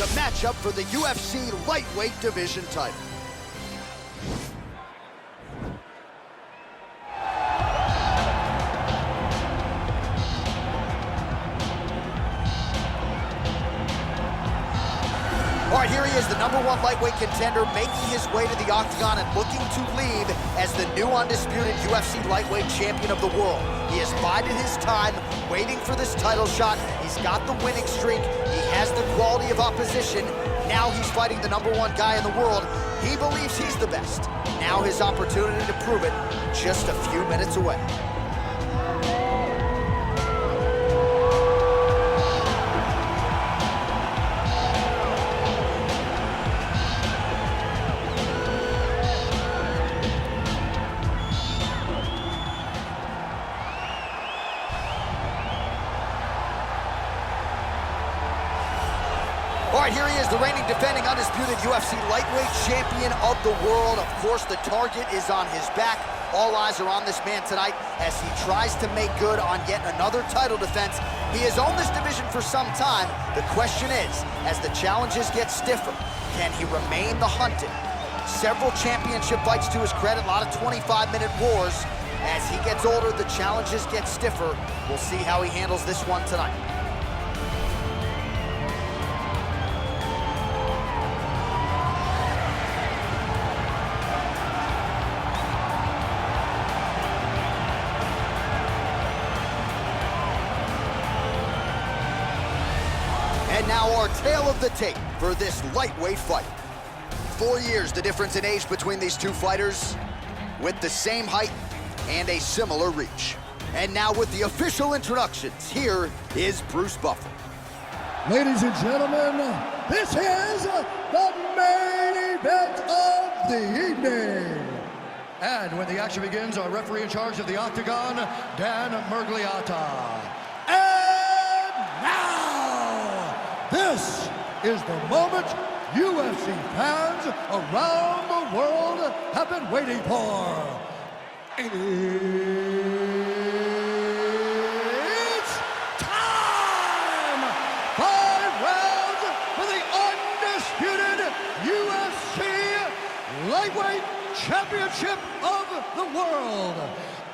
a matchup for the UFC lightweight division title. All right, here he is, the #1 lightweight contender, making his way to the octagon and looking to lead as the new undisputed UFC lightweight champion of the world. He has bided his time, waiting for this title shot. He's got the winning streak. He has the quality of opposition. Now he's fighting the #1 guy in the world. He believes he's the best. Now his opportunity to prove it, just a few minutes away. All right, here he is, the reigning, defending, undisputed UFC lightweight champion of the world. Of course, the target is on his back. All eyes are on this man tonight as he tries to make good on yet another title defense. He has owned this division for some time. The question is, as the challenges get stiffer, can he remain the hunted? Several championship fights to his credit, a lot of 25-minute wars. As he gets older, the challenges get stiffer. We'll see how he handles this one tonight. And now our tale of the tape for this lightweight fight. 4 years the difference in age between these two fighters, with the same height and a similar reach. And now with the official introductions, here is Bruce Buffer. Ladies and gentlemen, this is the main event of the evening. And when the action begins, our referee in charge of the octagon, Dan Murgliata. And now, this is the moment UFC fans around the world have been waiting for. It's time! 5 rounds for the undisputed UFC Lightweight Championship of the world.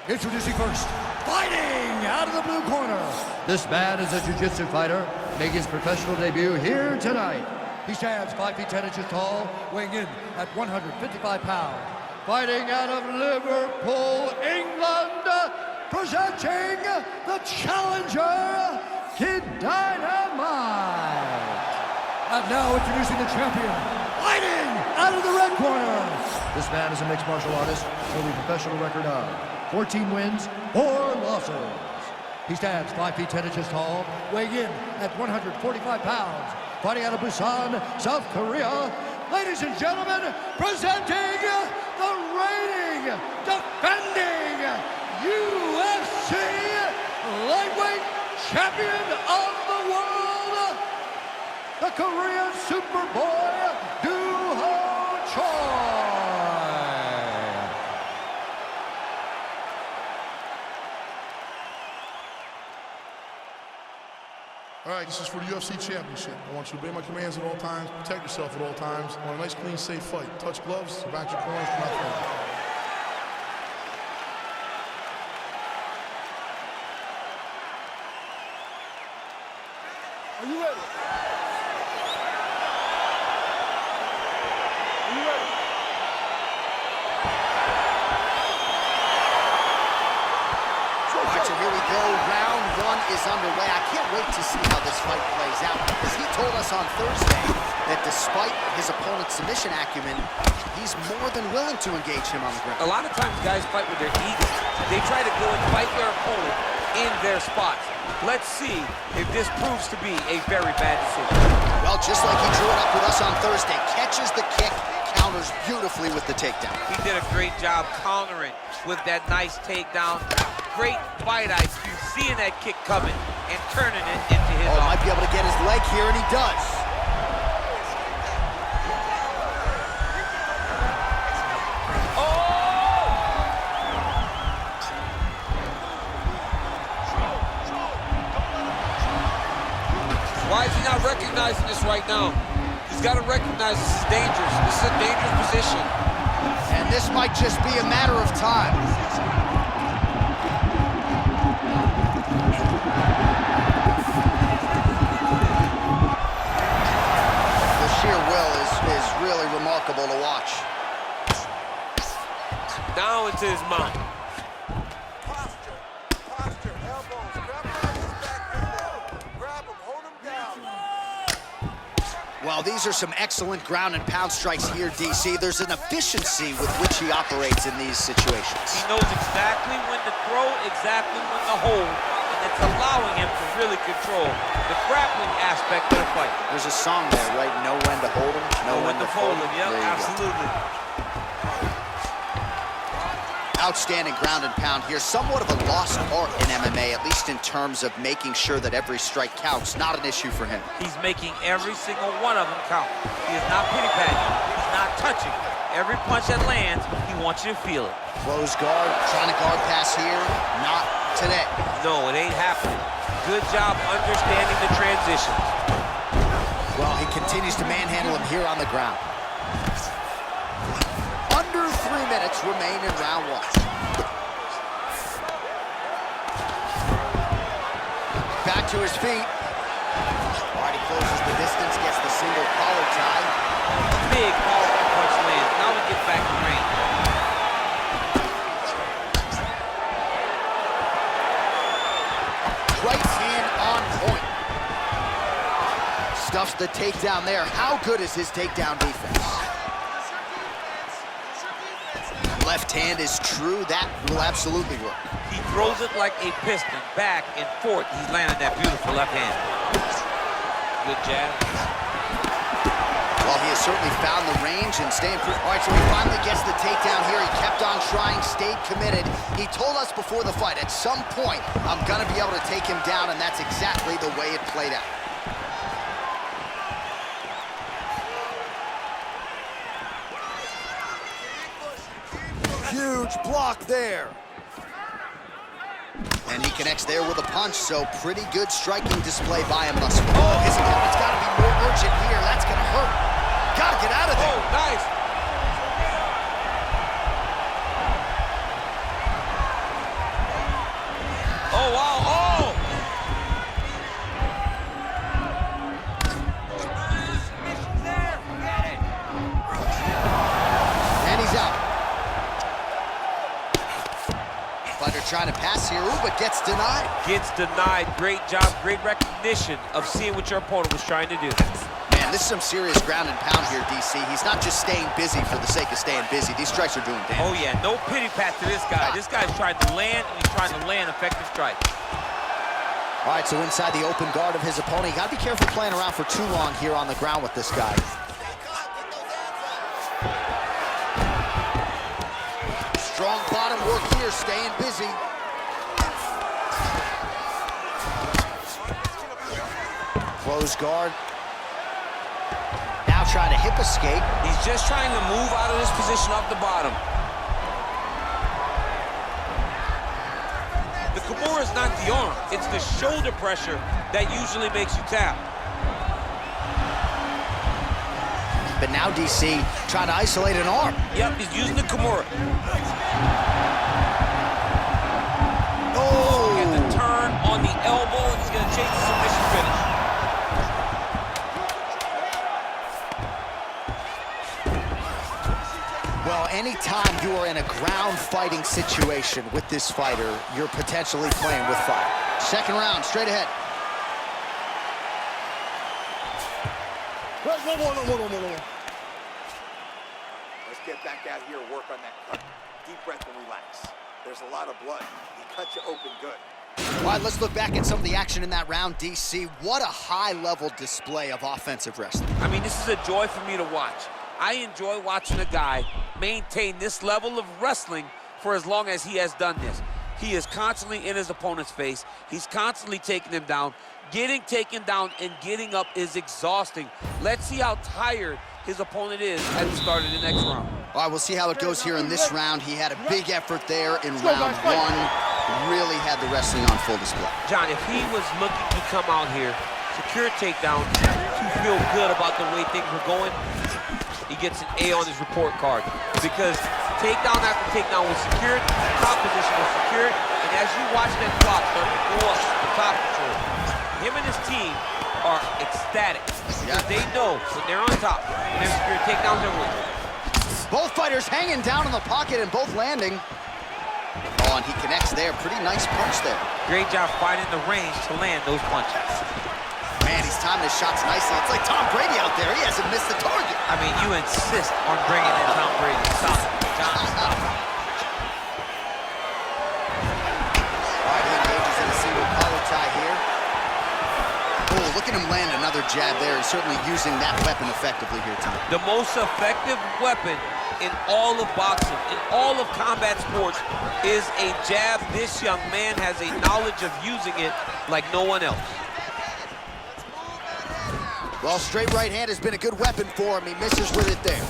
Introducing first, fighting out of the blue corner. This man is a jiu-jitsu fighter, making his professional debut here tonight. He stands 5 feet 10 inches tall, weighing in at 155 pounds. Fighting out of Liverpool, England, presenting the challenger, Kid Dynamite. And now introducing the champion, fighting out of the red corner. This man is a mixed martial artist with a professional record of 14 wins, 4 losses. He stands 5 feet 10 inches tall, weighing in at 145 pounds. Fighting out of Busan, South Korea. Ladies and gentlemen, presenting the reigning, defending UFC lightweight champion of the world, the Korean Superboy, Doo-Ho Choi. All right, this is for the UFC Championship. I want you to obey my commands at all times, protect yourself at all times. I want a nice, clean, safe fight. Touch gloves, back your corners, do not fight. Are you ready? Are you ready? All right, so here we go. Round 1 is underway. I can't wait to see how this fight plays out, because he told us on Thursday that despite his opponent's submission acumen, he's more than willing to engage him on the ground. A lot of times guys fight with their egos. They try to go and fight their opponent in their spots. Let's see if this proves to be a very bad decision. Well, just like he drew it up with us on Thursday, catches the kick, counters beautifully with the takedown. He did a great job countering with that nice takedown. Great fight IQ, seeing that kick coming and turning it into his own. Might be able to get his leg here, and he does. Why is he not recognizing this right now. He's got to recognize this is dangerous. This is a dangerous position. And this might just be a matter of time. The sheer will is really remarkable to watch. Now into his mount. Posture, elbows, grab him on his back there. Grab him, hold him down. Well, these are some excellent ground and pound strikes here, DC. There's an efficiency with which he operates in these situations. He knows exactly when to throw, exactly when to hold, and it's allowing him to really control the grappling aspect of the fight. There's a song there, right? Know when to hold him, know when to fold him. Yep, There you go. absolutely. Outstanding ground and pound here. Somewhat of a lost art in MMA, at least in terms of making sure that every strike counts. Not an issue for him. He's making every single one of them count. He is not pity-patting. He's not touching. Every punch that lands, he wants you to feel it. Close guard, trying to guard pass here. Not today. No, it ain't happening. Good job understanding the transitions. Well, he continues to manhandle him here on the ground. Under 3 minutes remain in round one. Back to his feet. All right, he closes the distance, gets the single collar tie. Big powerful punch lands. Now we get back to range. Right hand on point. Stuffs the takedown there. How good is his takedown defense? Left hand is true. That will absolutely work. He throws it like a piston, back and forth. He's landing that beautiful left hand. Good jab. Well, he has certainly found the range and staying pretty. All right, so he finally gets the takedown here. He kept on trying, stayed committed. He told us before the fight, at some point, I'm gonna be able to take him down, and that's exactly the way it played out. Huge block there. And he connects there with a punch, so pretty good striking display by him thus far. Oh, his opponent's got to be more urgent here. That's going to hurt. Got to get out of there. Oh, nice. Oh, wow. Oh! And he's out. Fighter trying to pass here, ooh, but gets denied. Gets denied. Great job, great recognition of seeing what your opponent was trying to do. Man, this is some serious ground and pound here, DC. He's not just staying busy for the sake of staying busy. These strikes are doing damage. Oh, yeah, no pity pat to this guy. This guy's trying to land, and he's trying to land effective strikes. All right, so inside the open guard of his opponent, you got to be careful playing around for too long here on the ground with this guy. Strong bottom work here, staying busy. Close guard. Now trying to hip escape. He's just trying to move out of this position off the bottom. The Kimura is not the arm. It's the shoulder pressure that usually makes you tap. But now DC trying to isolate an arm. Yep, he's using the Kimura. Oh! Get the turn on the elbow, and he's going to chase the submission finish. Well, anytime you are in a ground fighting situation with this fighter, you're potentially playing with fire. Second round, straight ahead. Let's get back out here and work on that cut. Deep breath and relax. There's a lot of blood. He cut you open good. All right, let's look back at some of the action in that round, DC. What a high-level display of offensive wrestling. I mean, this is a joy for me to watch. I enjoy watching a guy maintain this level of wrestling for as long as he has done this. He is constantly in his opponent's face. He's constantly taking him down. Getting taken down and getting up is exhausting. Let's see how tired his opponent is at the start of the next round. All right, we'll see how it goes here in this round. He had a big effort there in round one. Really had the wrestling on full display. John, if he was looking to come out here, secure a takedown, to feel good about the way things were going, he gets an A on his report card. Because takedown after takedown was secured, top position was secured, and as you watch that clock start to go up to the top control, him and his team are ecstatic. Because they know when they're on top, when they're secured takedowns, they're winning. Both fighters hanging down in the pocket and both landing. Oh, and he connects there. Pretty nice punch there. Great job finding the range to land those punches. Man, he's timing his shots nicely. It's like Tom Brady out there. He hasn't missed the target. I mean, you insist on bringing in Tom Brady. Stop it. Stop. All right, he engages in a single collar tie here. Oh, look at him land another jab there. He's certainly using that weapon effectively here, Tom. The most effective weapon in all of boxing, in all of combat sports, is a jab. This young man has a knowledge of using it like no one else. Well, straight right hand has been a good weapon for him. He misses with it there.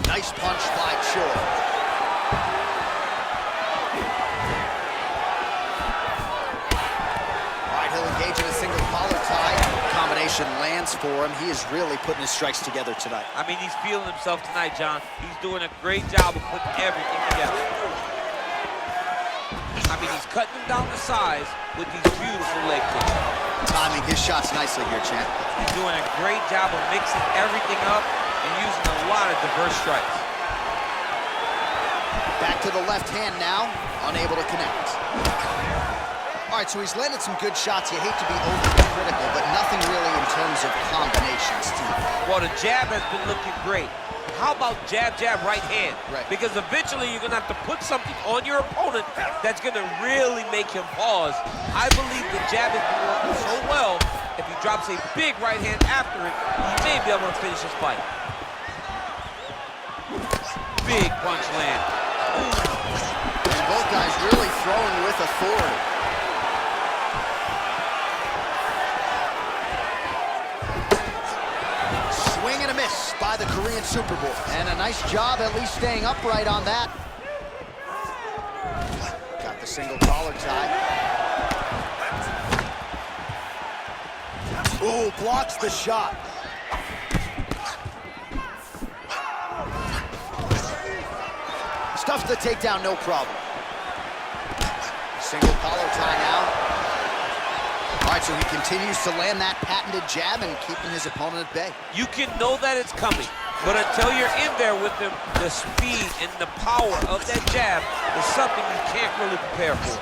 Nice punch by Choi. Engage in a single collar tie. Combination lands for him. He is really putting his strikes together tonight. I mean, he's feeling himself tonight, John. He's doing a great job of putting everything together. I mean, he's cutting them down to size with these beautiful leg kicks. Timing his shots nicely here, champ. He's doing a great job of mixing everything up and using a lot of diverse strikes. Back to the left hand now, unable to connect. All right, so he's landed some good shots. You hate to be overly critical, but nothing really in terms of combinations, too. Well, the jab has been looking great. How about jab, jab, right hand? Right. Because eventually you're going to have to put something on your opponent that's going to really make him pause. I believe the jab has been working so well, if he drops a big right hand after it, he may be able to finish his fight. Big punch land. And both guys really throwing with authority. Swing and a miss by the Korean Super Bowl. And a nice job at least staying upright on that. Got the single collar tie. Ooh, blocks the shot. Stuffs the takedown, no problem. Single collar tie now. All right, so he continues to land that patented jab and keeping his opponent at bay. You can know that it's coming, but until you're in there with him, the speed and the power of that jab is something you can't really prepare for.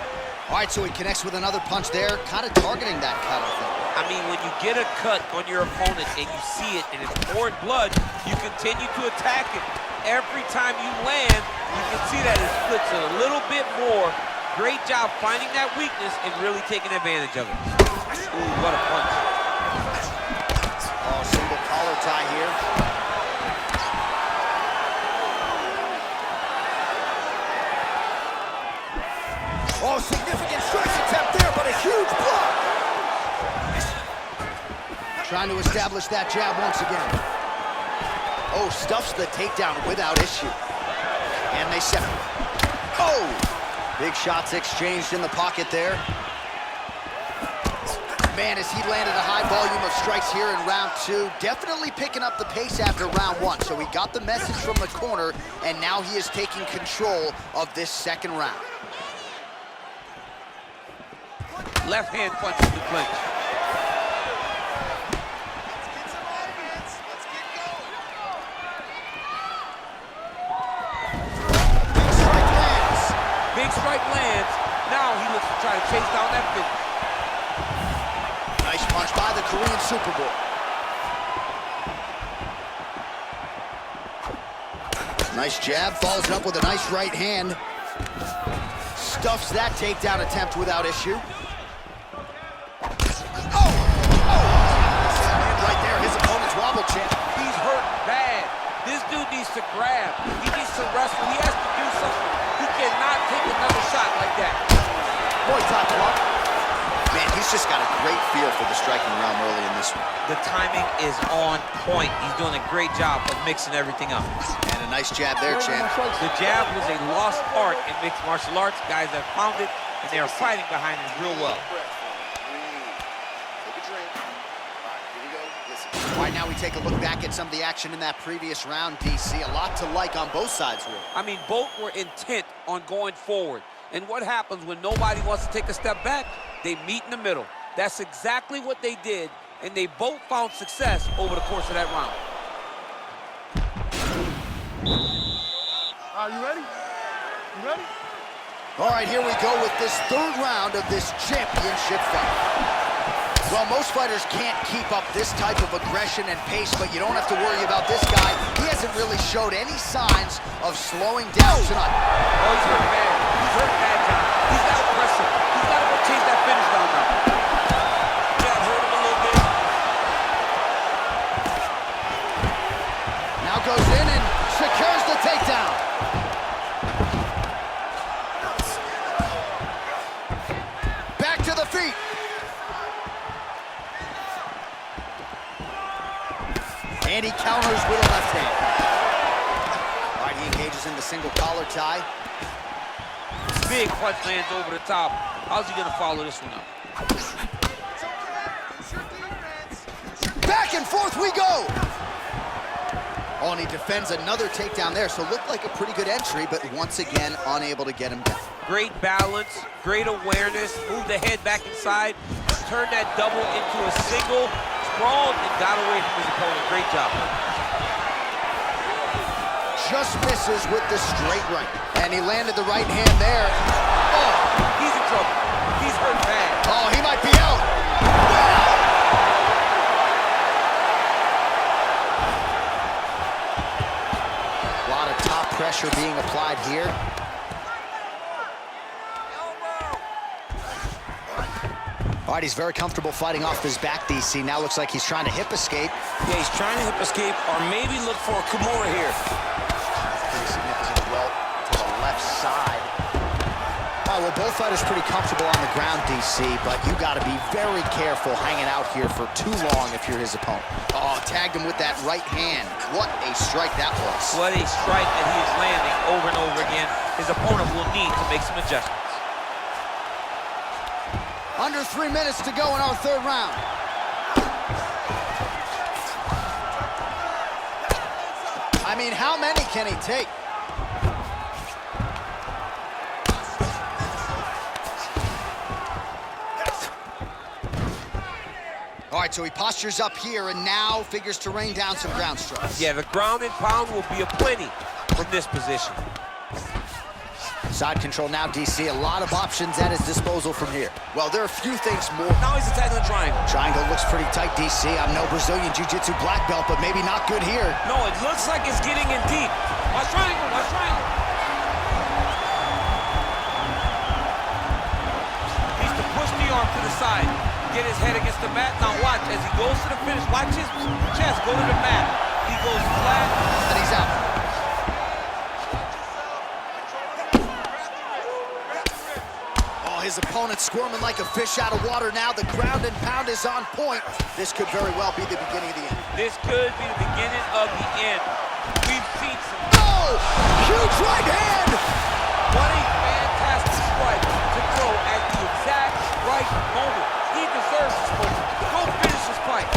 All right, so he connects with another punch there, kind of targeting that cut, I think. I mean, when you get a cut on your opponent and you see it and it's pouring blood, you continue to attack it. Every time you land, you can see that it splits a little bit more. Great job finding that weakness and really taking advantage of it. Ooh, what a punch. Oh, single collar tie here. Oh, significant strikes attempt there, but a huge block. Trying to establish that jab once again. Oh, stuffs the takedown without issue. And they separate. Oh! Big shots exchanged in the pocket there. Man, as he landed a high volume of strikes here in round two, definitely picking up the pace after round one. So he got the message from the corner, and now he is taking control of this second round. Left hand punches the clinch. Big strike lands. Now he looks to try to chase down that finish. Nice punch by the Korean Super Bowl. Nice jab, follows up with a nice right hand. Stuffs that takedown attempt without issue. Oh! Oh! And right there, his opponent's wobble champ. He's hurt bad. This dude needs to grab. He needs to wrestle. He has to do something. He cannot take another shot like that. Boy, top block. Man, he's just got a great feel for the striking realm early in this one. The timing is on point. He's doing a great job of mixing everything up. And a nice jab there, champ. The jab was a lost art in mixed martial arts. Guys have found it, and they are fighting behind it real well. drink. All right, here we go. Listen. All right, now we take a look back at some of the action in that previous round, DC. A lot to like on both sides, really. I mean, both were intent on going forward. And what happens when nobody wants to take a step back? They meet in the middle. That's exactly what they did, and they both found success over the course of that round. Are you ready? You ready? All right, here we go with this third round of this championship fight. Well, most fighters can't keep up this type of aggression and pace, but you don't have to worry about this guy. He hasn't really showed any signs of slowing down tonight. Oh, he's hurt bad. He's hurt bad, John. He's got to press him. He's got to go chase that finish down now. Yeah, hurt him a little bit. Now goes in and secures the takedown. Back to the feet. And he counters with a left hand. All right, he engages in the single collar tie. Big punch lands over the top. How's he gonna follow this one up? Back and forth we go. Oh, and he defends another takedown there, so looked like a pretty good entry, but once again, unable to get him down. Great balance, great awareness, moved the head back inside, turned that double into a single, sprawled, and got away from his opponent. Great job. Just misses with the straight right. And he landed the right hand there. Oh, he's in trouble. He's hurt bad. Oh, he might be out. A lot of top pressure being applied here. All right, he's very comfortable fighting off his back, DC. Now looks like he's trying to hip escape. Yeah, he's trying to hip escape or maybe look for a Kimura here. Pretty significant welt to the left side. All right, well, both fighters pretty comfortable on the ground, DC, but you got to be very careful hanging out here for too long if you're his opponent. Oh, tagged him with that right hand. What a strike that was. What a strike that he is landing over and over again. His opponent will need to make some adjustments. Under 3 minutes to go in our third round. I mean, how many can he take? All right, so he postures up here and now figures to rain down some ground strikes. Yeah, the ground and pound will be aplenty from this position. Side control now, DC. A lot of options at his disposal from here. Well, there are a few things more. Now he's attacking the triangle. Triangle looks pretty tight, DC. I'm no Brazilian Jiu-Jitsu black belt, but maybe not good here. No, it looks like it's getting in deep. Watch triangle, watch triangle. Needs to push the arm to the side. Get his head against the mat. Now watch, as he goes to the finish, watch his chest go to the mat. He goes flat. And he's out. His opponent squirming like a fish out of water now. The ground and pound is on point. This could very well be the beginning of the end. This could be the beginning of the end. We've seen some... Oh! Huge right hand! What a fantastic strike to throw at the exact right moment. He deserves this moment. Go finish this fight.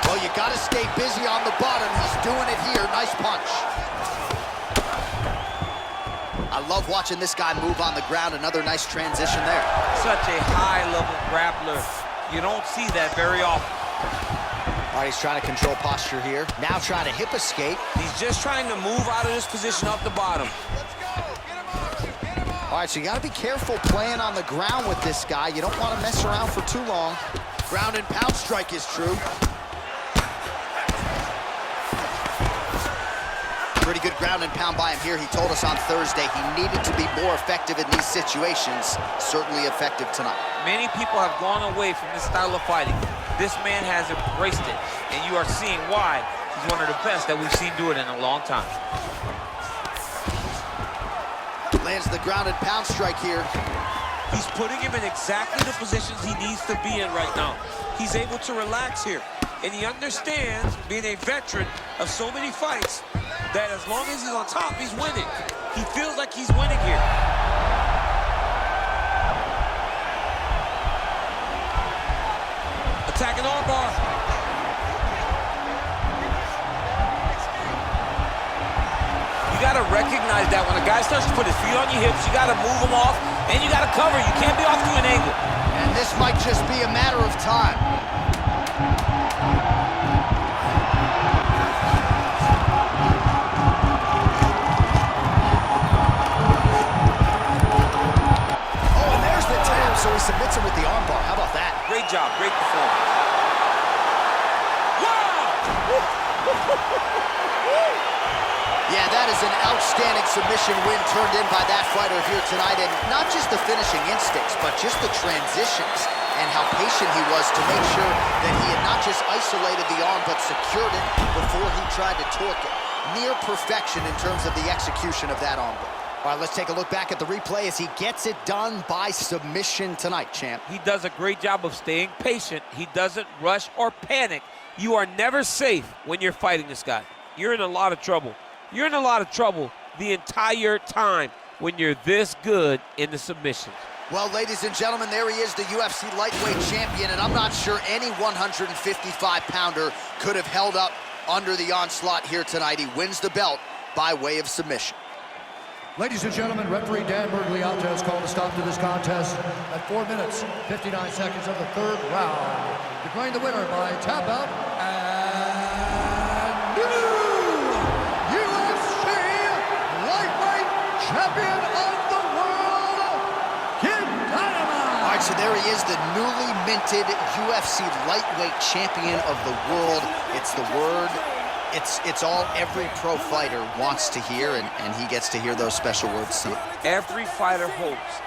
Well, you got to stay busy on the bottom. He's doing it here. Nice punch. I love watching this guy move on the ground. Another nice transition there. Such a high-level grappler. You don't see that very often. All right, he's trying to control posture here. Now trying to hip escape. He's just trying to move out of this position off the bottom. All right, so you got to be careful playing on the ground with this guy. You don't want to mess around for too long. Ground and pound strike is true. Pretty good ground and pound by him here. He told us on Thursday he needed to be more effective in these situations. Certainly effective tonight. Many people have gone away from this style of fighting. This man has embraced it, and you are seeing why he's one of the best that we've seen do it in a long time. Lands the ground and pound strike here. He's putting him in exactly the positions he needs to be in right now. He's able to relax here, and he understands, being a veteran of so many fights, that as long as he's on top, he's winning. He feels like he's winning here. A attacking armbar. You got to recognize that when a guy starts to put his feet on your hips, you got to move him off, and you got to cover. You can't be off to an angle. And this might just be a matter of time. Oh, and there's the tap, so he submits him with the armbar. How about that? Great job, great performance. Yeah, that is an outstanding submission win turned in by that fighter here tonight. And not just the finishing instincts, but just the transitions and how patient he was to make sure that he had not just isolated the arm, but secured it before he tried to torque it. Near perfection in terms of the execution of that armbar. All right, let's take a look back at the replay as he gets it done by submission tonight, champ. He does a great job of staying patient. He doesn't rush or panic. You are never safe when you're fighting this guy. You're in a lot of trouble. You're in a lot of trouble the entire time when you're this good in the submissions. Well, ladies and gentlemen, there he is, the UFC lightweight champion, and I'm not sure any 155-pounder could have held up under the onslaught here tonight. He wins the belt by way of submission. Ladies and gentlemen, referee Dan Bergliata has called a stop to this contest at 4 minutes, 59 seconds of the third round. Declaring the winner by tap out and new UFC lightweight champion of the world, Kid Dynamite. All right, so there he is, the newly minted UFC lightweight champion of the world. It's the word. It's all every pro fighter wants to hear, and he gets to hear those special words tonight. Every fighter hopes